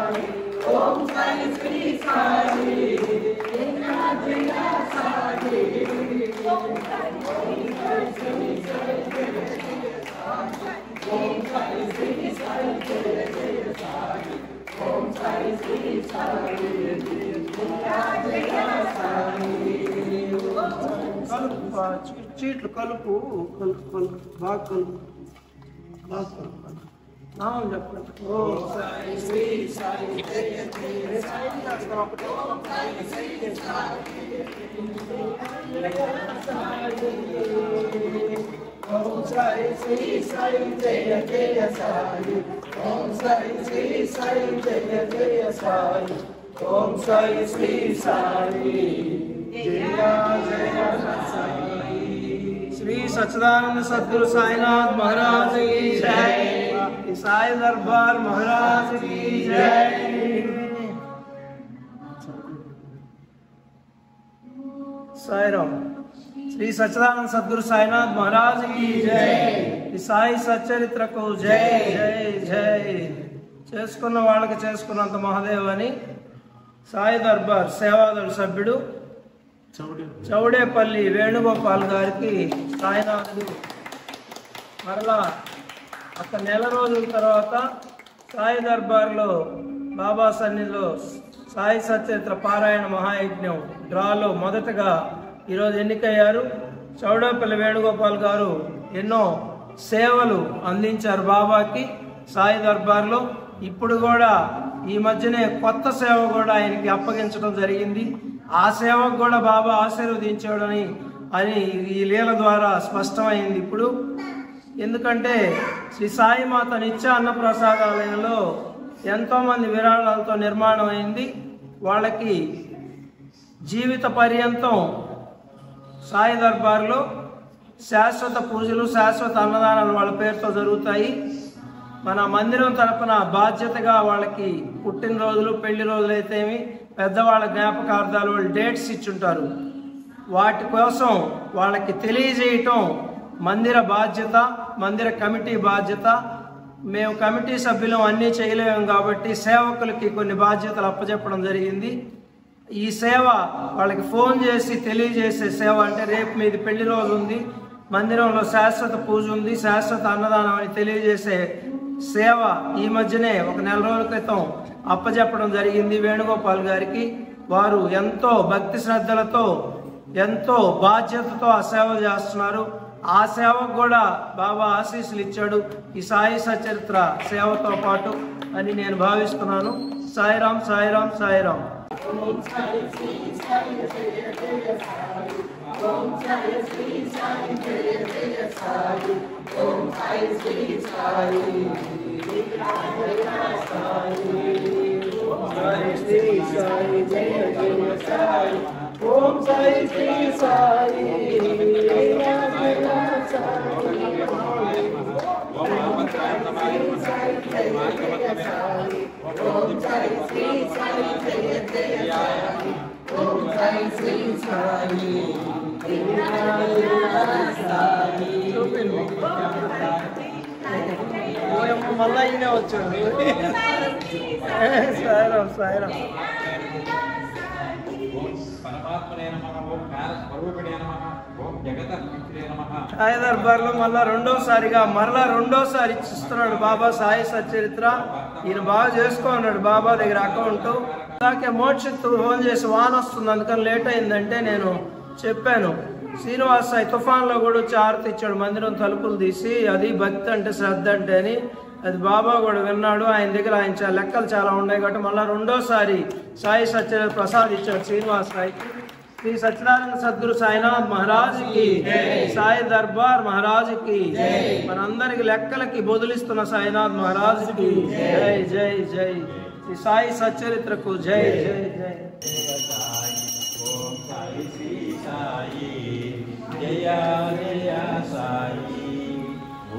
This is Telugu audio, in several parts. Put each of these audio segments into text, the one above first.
Om Sai Sri Sai Jaya Jaya Sai Om Sai Sri Sai Om Sai Sri Sai Jaya Jaya Sai Om Sai Sri Sai Jaya Jaya Sai చీట్లు కలుపు బాగా కలుపు నామం చెప్పండి. ఓం సాయి శ్రీ సాయి జయ జయ సాయి. ఓం సాయి శ్రీ సాయి ఓం సాయి శ్రీ సాయి జయ జయ సాయి. ఓం సాయి శ్రీ సాయి జయ జయ సాయి. ఓం సాయి శ్రీ సాయి జయ జయ సాయి. श्री सच्चिदानंद सद्गुरु साईनाथ महाराज की जय। साई दरबार महाराज की जय। साईराम। श्री सच्चिदानंद सद्गुरु साईनाथ महाराज की जय। साई सच्चरित्र को जय जय जय। చేసుకున్న వాళ్ళకి చేసుకున్నంత మహాదేవ్ అని సాయి దర్బార్ సేవాదళ సభ్యుడు చౌడేపల్లి వేణుగోపాల్ గారికి సాయినాథుడు మరలా ఒక నెల రోజుల తర్వాత సాయి దర్బార్లో బాబా సన్నిధిలో సాయి సచరిత్ర పారాయణ మహాయజ్ఞం డ్రాలో మొదటగా ఈరోజు ఎన్నికయ్యారు. చౌడేపల్లి వేణుగోపాల్ గారు ఎన్నో సేవలు అందించారు బాబాకి సాయి దర్బార్లో. ఇప్పుడు కూడా ఈ మధ్యనే కొత్త సేవ కూడా ఆయనకి అప్పగించడం జరిగింది. ఆ సేవకు కూడా బాబా ఆశీర్వదించాడని ఈ లీల ద్వారా స్పష్టమైంది ఇప్పుడు. ఎందుకంటే శ్రీ సాయిమాత నిత్య అన్నప్రసాదాలయంలో ఎంతోమంది విరాళాలతో నిర్మాణం అయింది. వాళ్ళకి జీవిత పర్యంతం సాయి దర్బార్లో శాశ్వత పూజలు శాశ్వత అన్నదానాలు వాళ్ళ పేరుతో జరుగుతాయి. మన మందిరం తరపున బాధ్యతగా వాళ్ళకి పుట్టినరోజులు పెళ్లి రోజులైతేమి పెద్దవాళ్ళ జ్ఞాపకార్థాలు వాళ్ళు డేట్స్ ఇచ్చుంటారు. వాటి కోసం వాళ్ళకి తెలియజేయటం మందిర బాధ్యత, మందిర కమిటీ బాధ్యత. మేము కమిటీ సభ్యులం అన్నీ చేయలేము కాబట్టి సేవకులకి కొన్ని బాధ్యతలు అప్పచెప్పడం జరిగింది. ఈ సేవ వాళ్ళకి ఫోన్ చేసి తెలియజేసే సేవ అంటే రేపు మీది పెళ్లి రోజు ఉంది, మందిరంలో శాశ్వత పూజ ఉంది, శాశ్వత అన్నదానం అని తెలియజేసే సేవ ఈ మధ్యనే ఒక నెల రోజుల క్రితం అప్పచెప్పడం జరిగింది వేణుగోపాల్ గారికి. వారు ఎంతో భక్తి శ్రద్ధలతో ఎంతో బాధ్యతతో ఆ సేవ చేస్తున్నారు. ఆ సేవకు కూడా బాబా ఆశీస్సులు ఇచ్చాడు ఈ సాయి సచరిత్ర సేవతో పాటు అని నేను భావిస్తున్నాను. Sairam Sairam Sairam. Om Sai Sri Sai Jaya Jaya Sai Om Sai Sri Sai Jaya Jaya Sai Om Sai Sri Sai Jaya Jaya Sai Om Sai Sri Sai Jaya Jaya Sai Om Sai Sri Sai Jaya Jaya Sai Om Sai Sri Sai Jaya Jaya Om Sai Sri Sai మళ్ళా ఈయనే వచ్చాడు. సాయిరాం సాయిరాం. సాయి దర్బార్లో మళ్ళా రెండోసారి ఇచ్చిస్తున్నాడు బాబా సాయి సచరిత్ర. ఈయన బాగా చేసుకోన్నాడు బాబా దగ్గర అకౌంట్. అలాగే మోక్షిత్తు ఫోన్ చేసి వాన వస్తుంది అందుకని లేట్ అయిందంటే నేను చెప్పాను. శ్రీనివాస్ సాయి తుఫాన్లో కూడా వచ్చి ఆరతి ఇచ్చాడు మందిరం తలుపులు తీసి. అది భక్తి అంటే శ్రద్ధ అంటే అని అది బాబా కూడా విన్నాడు. ఆయన దగ్గర ఆయన లెక్కలు చాలా ఉన్నాయి కాబట్టి మళ్ళీ రెండోసారి సాయి సచరిత్ర ప్రసాద్ ఇచ్చాడు శ్రీనివాస్ సాయికి. श्री सच्चिदानंद सद्गुरु साईनाथ महाराज की साई दरबार महाराज की मనందరికి లెక్కలకి బదులిస్తున్న साईनाथ महाराज की जय जय जय श्री साई सच्चरित्र को जय जय जय ओम साई श्री साई जय जय साई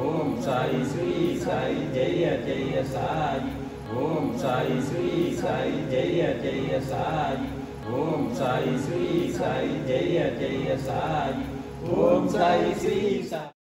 ओम साई श्री साई जय जय साई ओम साई श्री साई जय जय साई ओम साई श्री साई जय जय साई ओम साई श्री साई।